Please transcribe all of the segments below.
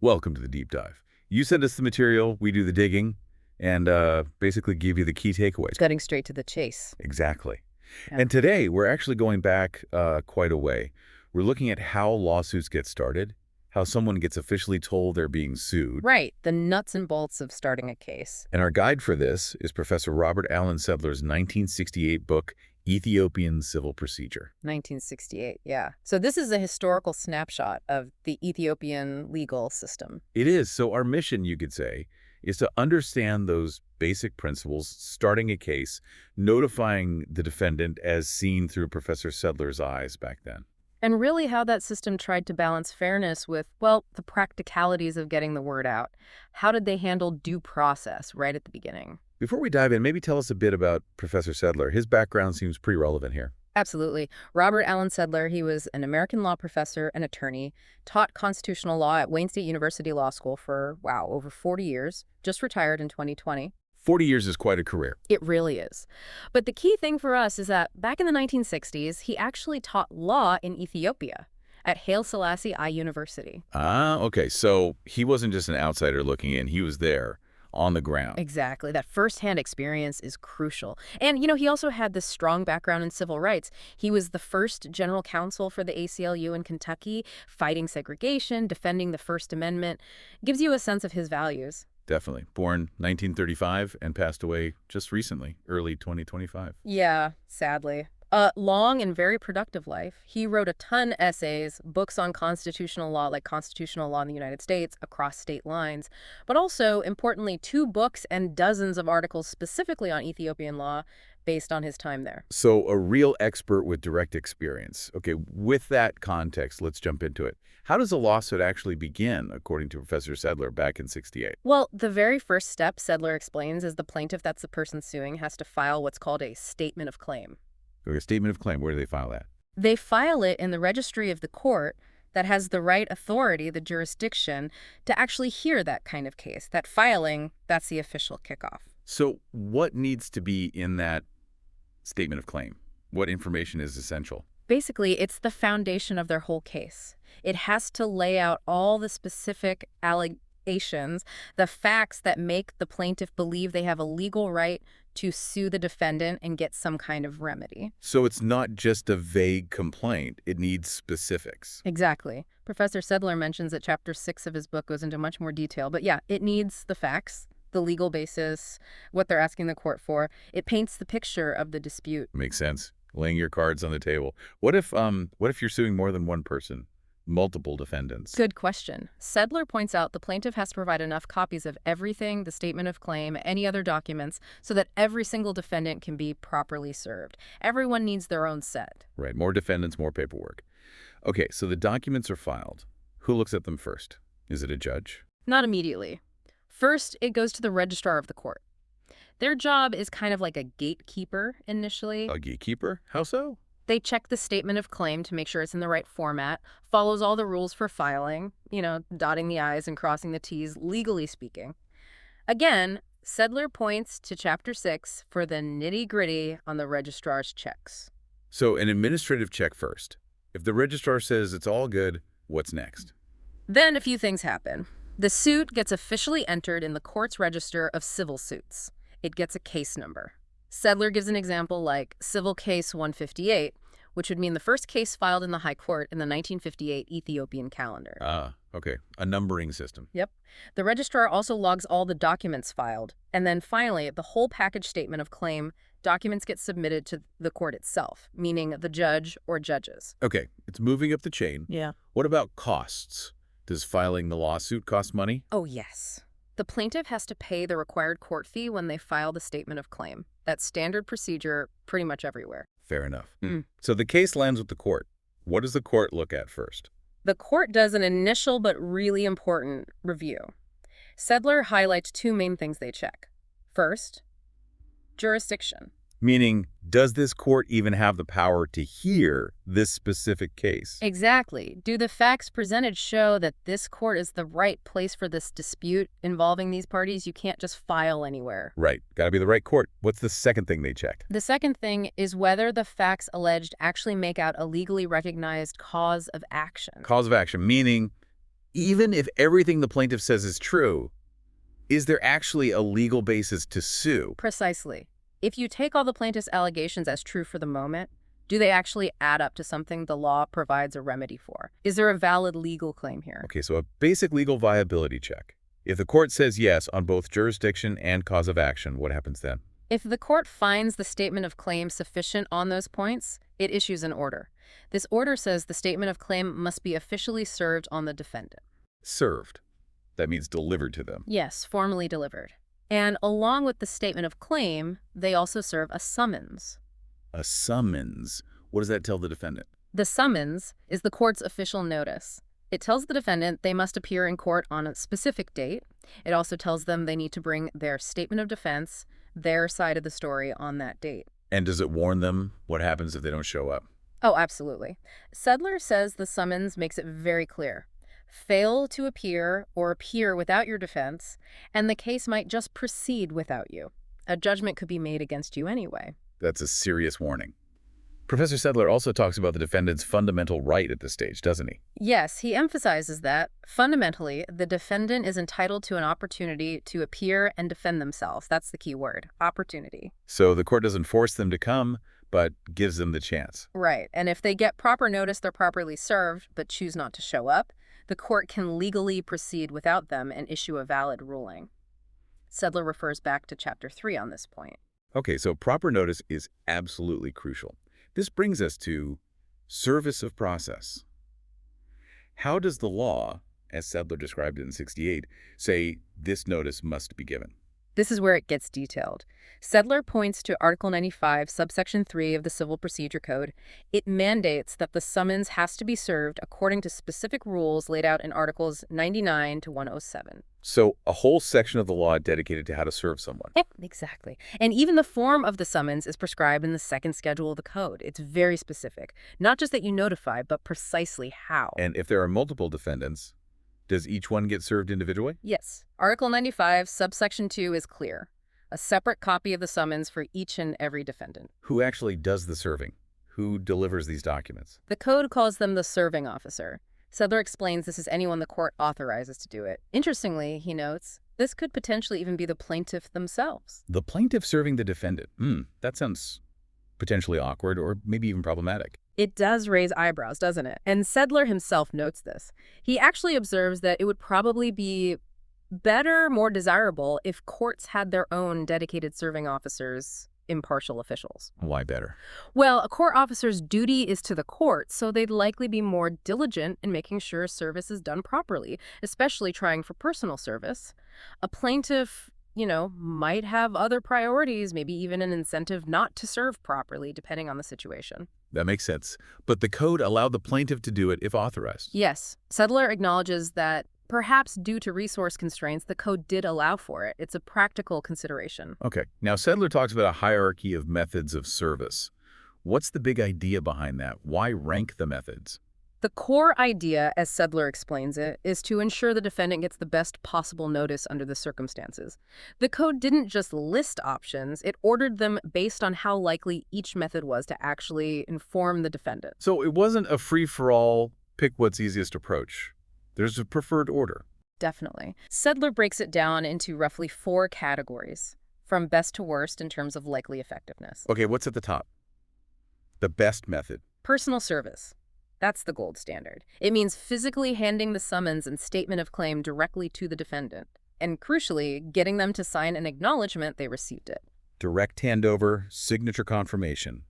Welcome to the deep dive. You send us the material, we do the digging, and basically give you the key takeaways. Cutting straight to the chase. Exactly. Yeah. And today, we're actually going back quite a way. We're looking at how lawsuits get started, how someone gets officially told they're being sued. Right, the nuts and bolts of starting a case. And our guide for this is Professor Robert Allen Sedler's 1968 book, Ethiopian Civil Procedure. 1968, yeah. So this is a historical snapshot of the Ethiopian legal system. It is. So our mission, you could say, is to understand those basic principles, starting a case, notifying the defendant as seen through Professor Sedler's eyes back then. And really how that system tried to balance fairness with, well, the practicalities of getting the word out. How did they handle due process right at the beginning? Before we dive in, maybe tell us a bit about Professor Sedler. His background seems pretty relevant here. Absolutely. Robert Allen Sedler, he was an American law professor and attorney, taught constitutional law at Wayne State University Law School for, wow, over 40 years, just retired in 2020. 40 years is quite a career. It really is. But the key thing for us is that back in the 1960s, he actually taught law in Ethiopia at Haile Selassie I University. Ah, okay. So he wasn't just an outsider looking in. He was there on the ground. Exactly. That firsthand experience is crucial. And, he also had this strong background in civil rights. He was the first general counsel for the ACLU in Kentucky, fighting segregation, defending the First Amendment. Gives you a sense of his values. Definitely. Born 1935 and passed away just recently, early 2025. Yeah, sadly. A long and very productive life. He wrote a ton essays, books on constitutional law, like constitutional law in the United States, across state lines, but also, importantly, 2 books and dozens of articles specifically on Ethiopian law based on his time there. So a real expert with direct experience. Okay, with that context, let's jump into it. How does a lawsuit actually begin, according to Professor Sedler back in '68? Well, the very first step, Sedler explains, is the plaintiff, that's the person suing, has to file what's called a statement of claim. Okay, statement of claim, where do they file that? They file it in the registry of the court that has the right authority, the jurisdiction, to actually hear that kind of case. That filing, that's the official kickoff. So what needs to be in that statement of claim? What information is essential? Basically, it's the foundation of their whole case. It has to lay out all the specific allegations, the facts that make the plaintiff believe they have a legal right to sue the defendant and get some kind of remedy. So it's not just a vague complaint. It needs specifics. Exactly. Professor Sedler mentions that Chapter 6 of his book goes into much more detail. But yeah, it needs the facts, the legal basis, what they're asking the court for. It paints the picture of the dispute. Makes sense. Laying your cards on the table. What if you're suing more than one person? Multiple defendants? Good question. Sedler points out the plaintiff has to provide enough copies of everything, the statement of claim, any other documents, so that every single defendant can be properly served. Everyone needs their own set. Right. More defendants, more paperwork. Okay, so the documents are filed. Who looks at them first? Is it a judge? Not immediately. First, it goes to the registrar of the court. Their job is kind of like a gatekeeper initially. A gatekeeper? How so? They check the statement of claim to make sure it's in the right format, follows all the rules for filing, dotting the I's and crossing the T's, legally speaking. Again, Sedler points to Chapter 6 for the nitty-gritty on the registrar's checks. So an administrative check first. If the registrar says it's all good, what's next? Then a few things happen. The suit gets officially entered in the court's register of civil suits. It gets a case number. Sedler gives an example like Civil Case 158, which would mean the first case filed in the High Court in the 1958 Ethiopian calendar. Ah, okay. A numbering system. Yep. The registrar also logs all the documents filed. And then finally, the whole package statement of claim, documents get submitted to the court itself, meaning the judge or judges. Okay, it's moving up the chain. Yeah. What about costs? Does filing the lawsuit cost money? Oh, yes. The plaintiff has to pay the required court fee when they file the statement of claim. That's standard procedure pretty much everywhere. Fair enough. So the case lands with the court. What does the court look at first? The court does an initial but really important review. Sedler highlights 2 main things they check. First, jurisdiction. Meaning, does this court even have the power to hear this specific case? Exactly. Do the facts presented show that this court is the right place for this dispute involving these parties? You can't just file anywhere. Right. Got to be the right court. What's the second thing they check? The second thing is whether the facts alleged actually make out a legally recognized cause of action. Cause of action, meaning even if everything the plaintiff says is true, is there actually a legal basis to sue? Precisely. If you take all the plaintiff's allegations as true for the moment, do they actually add up to something the law provides a remedy for? Is there a valid legal claim here? Okay, so a basic legal viability check. If the court says yes on both jurisdiction and cause of action, what happens then? If the court finds the statement of claim sufficient on those points, it issues an order. This order says the statement of claim must be officially served on the defendant. Served. That means delivered to them. Yes, formally delivered. And along with the statement of claim, they also serve a summons. A summons. What does that tell the defendant? The summons is the court's official notice. It tells the defendant they must appear in court on a specific date. It also tells them they need to bring their statement of defense, their side of the story, on that date. And does it warn them what happens if they don't show up? Oh, absolutely. Sedler says the summons makes it very clear. Fail to appear or appear without your defense, and the case might just proceed without you. A judgment could be made against you anyway. That's a serious warning. Professor Sedler also talks about the defendant's fundamental right at this stage, doesn't he? Yes, he emphasizes that, fundamentally, the defendant is entitled to an opportunity to appear and defend themselves. That's the key word, opportunity. So the court doesn't force them to come, but gives them the chance. Right, and if they get proper notice they're properly served, but choose not to show up, the court can legally proceed without them and issue a valid ruling. Sedler refers back to Chapter 3 on this point. Okay, so proper notice is absolutely crucial. This brings us to service of process. How does the law, as Sedler described it in 68, say this notice must be given? This is where it gets detailed. Sedler points to Article 95, subsection 3 of the Civil Procedure Code. It mandates that the summons has to be served according to specific rules laid out in Articles 99 to 107. So a whole section of the law dedicated to how to serve someone. Exactly. And even the form of the summons is prescribed in the second schedule of the code. It's very specific. Not just that you notify, but precisely how. And if there are multiple defendants, does each one get served individually? Yes. Article 95, subsection 2 is clear. A separate copy of the summons for each and every defendant. Who actually does the serving? Who delivers these documents? The code calls them the serving officer. Sedler explains this is anyone the court authorizes to do it. Interestingly, he notes, this could potentially even be the plaintiff themselves. The plaintiff serving the defendant. That sounds potentially awkward or maybe even problematic. It does raise eyebrows, doesn't it? And Sedler himself notes this. He actually observes that it would probably be better, more desirable, if courts had their own dedicated serving officers, impartial officials. Why better? Well, a court officer's duty is to the court, so they'd likely be more diligent in making sure service is done properly, especially trying for personal service. A plaintiff, might have other priorities, maybe even an incentive not to serve properly, depending on the situation. That makes sense. But the code allowed the plaintiff to do it if authorized. Yes. Sedler acknowledges that perhaps due to resource constraints, the code did allow for it. It's a practical consideration. Okay. Now, Sedler talks about a hierarchy of methods of service. What's the big idea behind that? Why rank the methods? The core idea, as Sedler explains it, is to ensure the defendant gets the best possible notice under the circumstances. The code didn't just list options, it ordered them based on how likely each method was to actually inform the defendant. So it wasn't a free-for-all, pick what's easiest approach. There's a preferred order. Definitely. Sedler breaks it down into roughly 4 categories, from best to worst in terms of likely effectiveness. Okay, what's at the top? The best method. Personal service. That's the gold standard. It means physically handing the summons and statement of claim directly to the defendant, and crucially, getting them to sign an acknowledgement they received it. Direct handover, signature confirmation.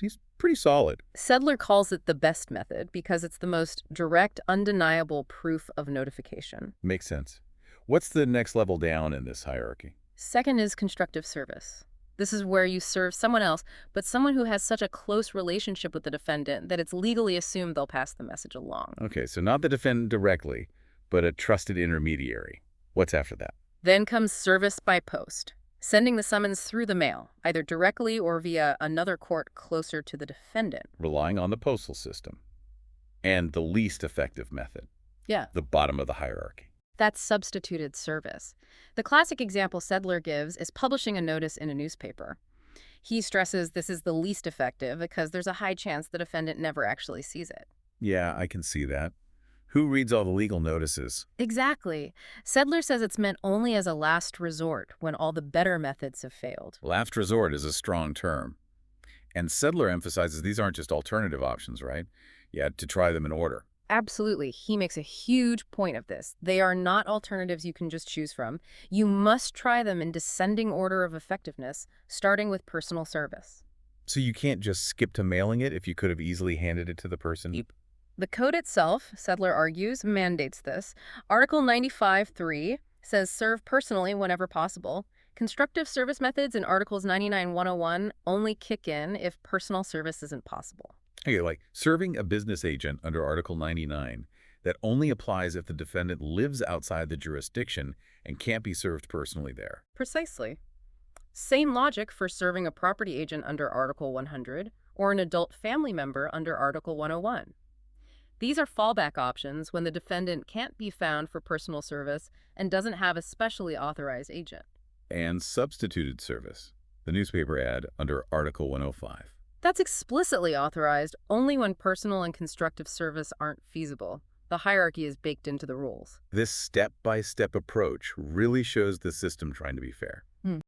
He's pretty solid. Sedler calls it the best method because it's the most direct, undeniable proof of notification. Makes sense. What's the next level down in this hierarchy? Second is constructive service. This is where you serve someone else, but someone who has such a close relationship with the defendant that it's legally assumed they'll pass the message along. Okay, so not the defendant directly, but a trusted intermediary. What's after that? Then comes service by post, sending the summons through the mail, either directly or via another court closer to the defendant. Relying on the postal system. And the least effective method. Yeah. The bottom of the hierarchy. That's substituted service. The classic example Sedler gives is publishing a notice in a newspaper. He stresses this is the least effective because there's a high chance the defendant never actually sees it. Yeah, I can see that. Who reads all the legal notices? Exactly. Sedler says it's meant only as a last resort when all the better methods have failed. Last resort is a strong term. And Sedler emphasizes these aren't just alternative options, right? You had to try them in order. Absolutely. He makes a huge point of this. They are not alternatives you can just choose from. You must try them in descending order of effectiveness, starting with personal service. So you can't just skip to mailing it if you could have easily handed it to the person? Yep. The code itself, Sedler argues, mandates this. Article 95(3) says serve personally whenever possible. Constructive service methods in Articles 99-101 only kick in if personal service isn't possible. Okay, like serving a business agent under Article 99, that only applies if the defendant lives outside the jurisdiction and can't be served personally there. Precisely. Same logic for serving a property agent under Article 100 or an adult family member under Article 101. These are fallback options when the defendant can't be found for personal service and doesn't have a specially authorized agent. And substituted service, the newspaper ad under Article 105. That's explicitly authorized only when personal and constructive service aren't feasible. The hierarchy is baked into the rules. This step-by-step approach really shows the system trying to be fair.